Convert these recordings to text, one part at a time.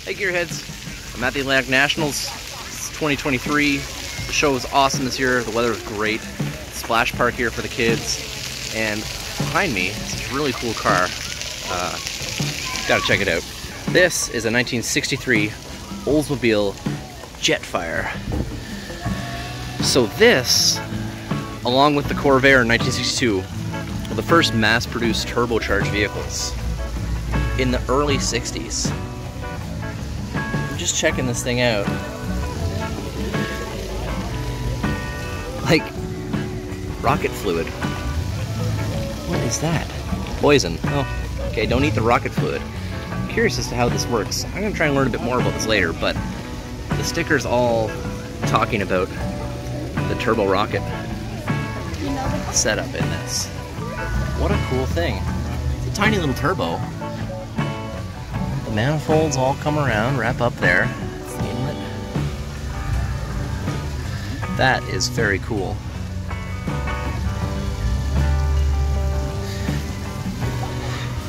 Hey Gearheads, I'm at the Atlantic Nationals. It's 2023. The show was awesome this year. The weather was great. Splash park here for the kids. And behind me is this really cool car. Gotta check it out. This is a 1963 Oldsmobile Jetfire. So this, along with the Corvair in 1962, were the first mass-produced turbocharged vehicles in the early 60s. I'm just checking this thing out. Like, rocket fluid. What is that? Poison. Oh, okay, don't eat the rocket fluid. I'm curious as to how this works. I'm gonna try and learn a bit more about this later, but the sticker's all talking about the turbo rocket setup in this. What a cool thing. It's a tiny little turbo. The manifolds all come around, wrap up there. That's the inlet. That is very cool.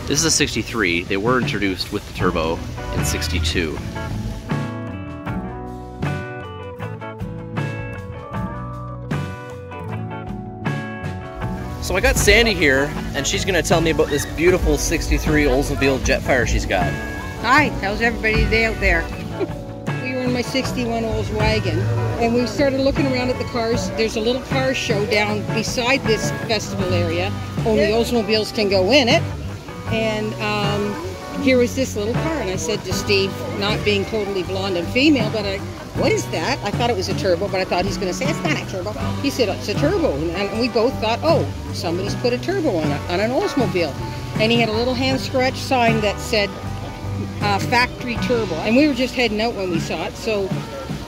This is a 63. They were introduced with the turbo in 62. So I got Sandy here, and she's gonna tell me about this beautiful 63 Oldsmobile Jetfire she's got. Hi, how's everybody today out there? We were in my 61 Olds wagon, and we started looking around at the cars. There's a little car show down beside this festival area. Only Oldsmobiles can go in it. And here was this little car, and I said to Steve, not being totally blonde and female, but what is that? I thought it was a turbo, but I thought he's going to say, it's not a turbo. He said, it's a turbo. And we both thought, oh, somebody's put a turbo on an Oldsmobile. And he had a little hand scratch sign that said, factory turbo. And we were just heading out when we saw it. So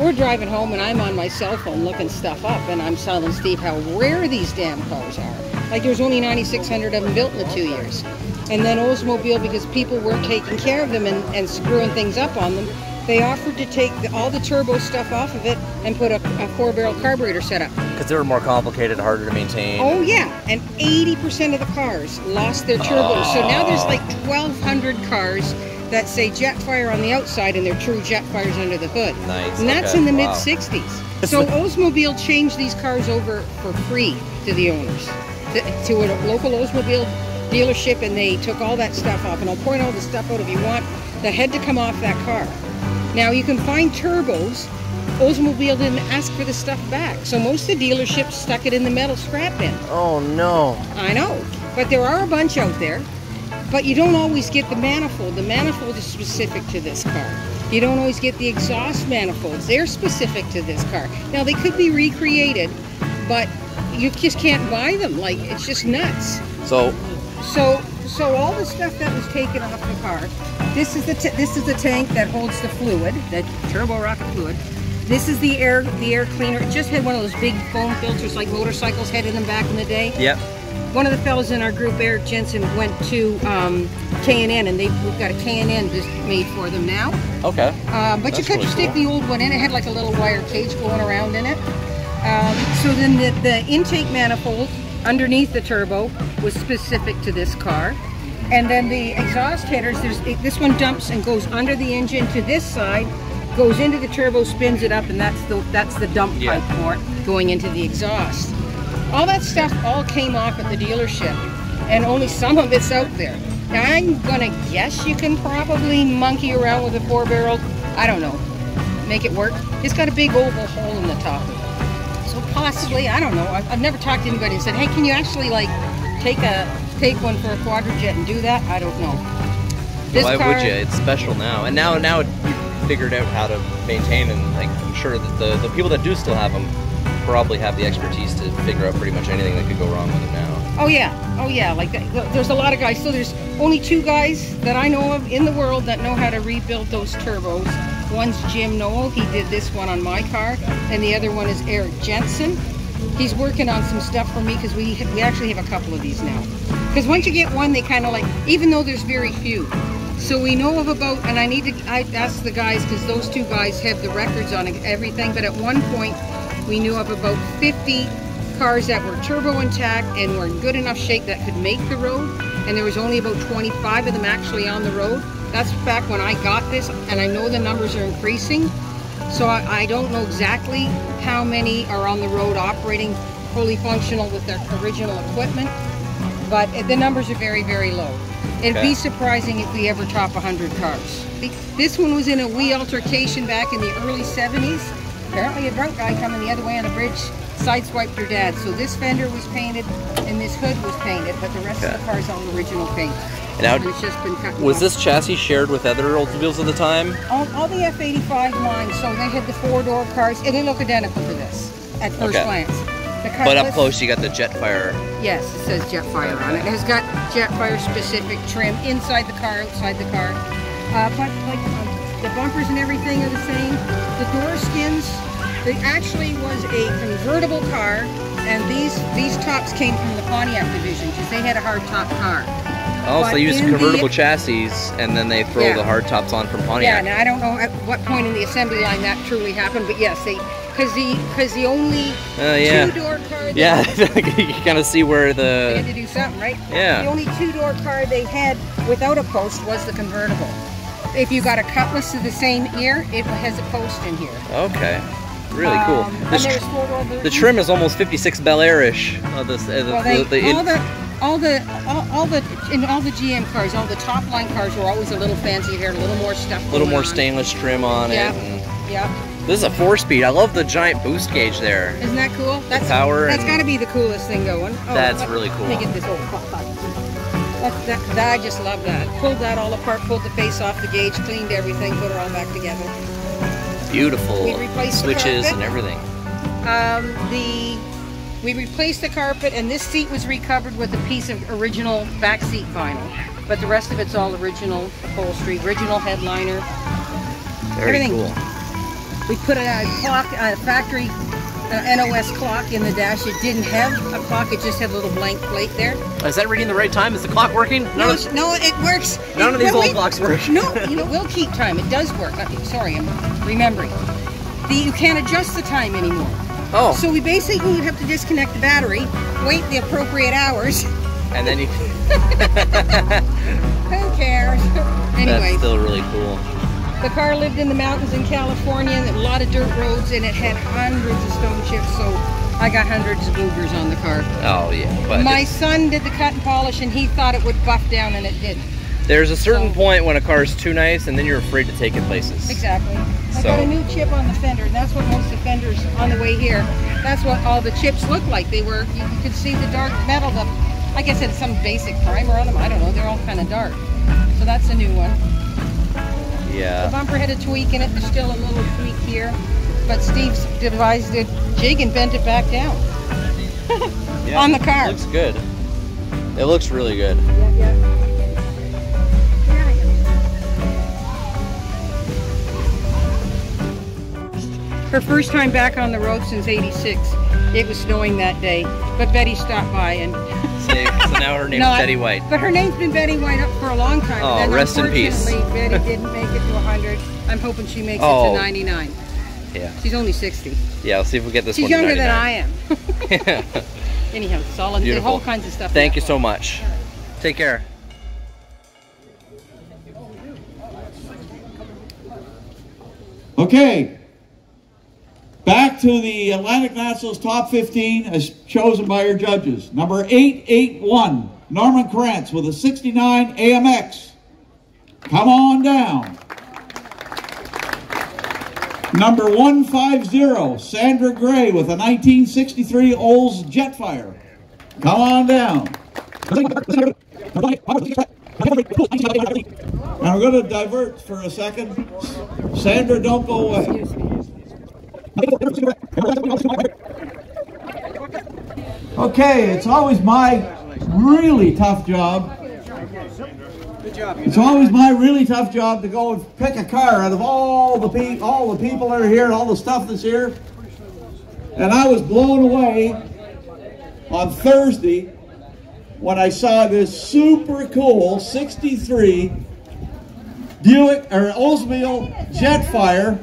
we're driving home, and I'm on my cell phone looking stuff up, and I'm telling Steve how rare these damn cars are. Like, there's only 9,600 of them built in the 2 years. And then Oldsmobile, because people weren't taking care of them and screwing things up on them, they offered to take all the turbo stuff off of it and put a 4-barrel carburetor setup. Because they were more complicated, harder to maintain. Oh yeah, and 80% of the cars lost their turbos. So now there's like 1,200 cars that say Jetfire on the outside and they're true Jetfires under the hood. Nice. And that's in the mid-60s. So Oldsmobile changed these cars over for free to the owners, to a local Oldsmobile dealership, and they took all that stuff off. And I'll point all the stuff out if you want that had to come off that car. Now you can find turbos. Oldsmobile didn't ask for the stuff back, so most of the dealerships stuck it in the metal scrap bin. Oh no. I know, but there are a bunch out there. But you don't always get the manifold. The manifold is specific to this car. You don't always get the exhaust manifolds. They're specific to this car. Now they could be recreated, but you just can't buy them. Like, it's just nuts. So all the stuff that was taken off the car. This is the tank that holds the fluid, the turbo rocket fluid. This is the air cleaner. It just had one of those big foam filters like motorcycles had in them back in the day. Yep. One of the fellas in our group, Eric Jensen, went to K&N, and we've got a K&N just made for them now. Okay. But you could really stick the old one in. It had like a little wire cage going around in it. So then the intake manifold underneath the turbo was specific to this car. And then the exhaust headers, this one dumps and goes under the engine to this side, goes into the turbo, spins it up, and that's the dump pipe for it going into the exhaust. All that stuff all came off at the dealership, and only some of it's out there. Now I'm gonna guess you can probably monkey around with a 4-barrel, I don't know, make it work. It's got a big oval hole in the top of it. So possibly, I don't know, I've never talked to anybody and said, hey, can you actually like take one for a quadrojet and do that? I don't know. Why would you? It's special now. And now you've figured out how to maintain, and like, I'm sure that the people that do still have them probably have the expertise to figure out pretty much anything that could go wrong with it now. Oh yeah, like there's a lot of guys. So there's only 2 guys that I know of in the world that know how to rebuild those turbos. One's Jim Knoll, he did this one on my car, and the other one is Eric Jensen. He's working on some stuff for me because we actually have a couple of these now. Because once you get one, they kind of like, even though there's very few. So we know of about, and I asked the guys because those 2 guys have the records on everything, but at one point we knew of about 50 cars that were turbo intact and were in good enough shape that could make the road, and there was only about 25 of them actually on the road. That's back when I got this, and I know the numbers are increasing. So I don't know exactly how many are on the road operating fully functional with their original equipment, but the numbers are very, very low. It'd be surprising if we ever top 100 cars. This one was in a wee altercation back in the early 70s. Apparently a drunk guy coming the other way on a bridge sideswiped your dad. So this fender was painted and this hood was painted, but the rest of the car's all original paint. Now, and it's just been cut was off. this chassis shared with other Oldsmobiles at the time? All the F85 lines, so they had the 4-door cars, and they look identical to this at first glance. But up close you got the Jetfire. Yes, it says Jetfire on it. It has got Jetfire specific trim inside the car, outside the car. But like the bumpers and everything are the same. The door skins, it actually was a convertible car, and these tops came from the Pontiac division because they had a hard top car. Oh, so they use convertible chassis, and then they throw the hard tops on from Pontiac. Yeah, now I don't know at what point in the assembly line that truly happened, but yes, because the only 2-door car. Yeah, you kind of see where they had to do something, right? Yeah. The only 2-door car they had without a post was the convertible. If you got a Cutlass of the same year, it has a post in here. Okay. Really cool. The trim is almost 56 Bel Air-ish. All the GM cars, all the top line cars were always a little fancier here, a little more stuff. A little more stainless trim on it. Yeah. This is a 4-speed. I love the giant boost gauge there. Isn't that cool? That's power. That's got to be the coolest thing going. Oh, that's really cool. Let me get this old pop. I just love that. Pulled that all apart, pulled the face off the gauge, cleaned everything, put it all back together. Beautiful. We replaced switches the and everything. We replaced the carpet, and this seat was recovered with a piece of original back seat vinyl. But the rest of it's all original upholstery, original headliner. Very cool. We put a clock, a factory NOS clock in the dash. It didn't have a clock, it just had a little blank plate there. Is that reading the right time? Is the clock working? No, it works. None of these old clocks work. No, we'll keep time. It does work. Sorry, I'm remembering. You can't adjust the time anymore. Oh. So we basically would have to disconnect the battery, wait the appropriate hours. And then you... Who cares? Anyway. That's still really cool. The car lived in the mountains in California, and a lot of dirt roads, and it had hundreds of stone chips, so I got hundreds of boogers on the car. Oh, yeah. But my son did the cut and polish, and he thought it would buff down, and it didn't. There's a certain point when a car is too nice, and then you're afraid to take it places. Exactly. I got a new chip on the fender, and that's what most of the fenders on the way here, that's what all the chips look like. They were, you could see the dark metal, I guess it's some basic primer on them, I don't know, they're all kind of dark. So that's a new one. Yeah. The bumper had a tweak in it, there's still a little tweak here, but Steve's devised a jig and bent it back down. On the car. It looks good. It looks really good. Yeah. Her first time back on the road since '86. It was snowing that day, but Betty stopped by and... So now her name's Betty White. But her name's been Betty White up for a long time. Oh, and rest in peace. Unfortunately, Betty didn't make it to 100. I'm hoping she makes it to 99. Yeah. She's only 60. Yeah, let's see if we get this one to to 99. She's younger than I am. Anyhow, solid, beautiful. all kinds of stuff. Thank you so much. Take care. Okay. Back to the Atlantic Nationals top 15 as chosen by your judges. Number 881, Norman Krantz with a 69 AMX. Come on down. Number 150, Sandra Gray with a 1963 Olds Jetfire. Come on down. Now we're going to divert for a second. Sandra, don't go away. Okay, it's always my really tough job. It's always my really tough job to go and pick a car out of all the people that are here and all the stuff that's here. And I was blown away on Thursday when I saw this super cool 63 Buick or Oldsmobile Jetfire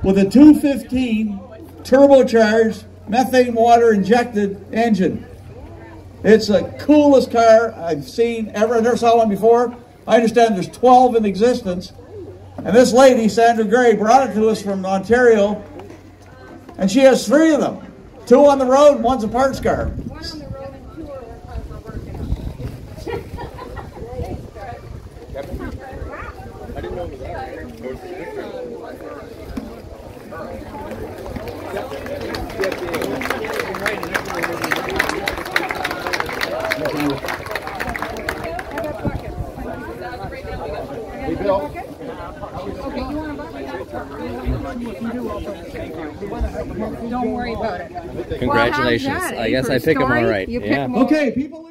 with a 215 turbocharged methane water injected engine. It's the coolest car I've seen ever. I never saw one before. I understand there's 12 in existence. And this lady, Sandra Gray, brought it to us from Ontario. And she has 3 of them. 2 on the road, 1's a parts car. 1 on the road and 2 are working on. I didn't know it was that. Hey, Bill. Okay, you want a bucket? Don't worry about it. Congratulations. Well, how's that, I guess for I a pick them all story? right. You pick Yeah. 'em all Okay, people.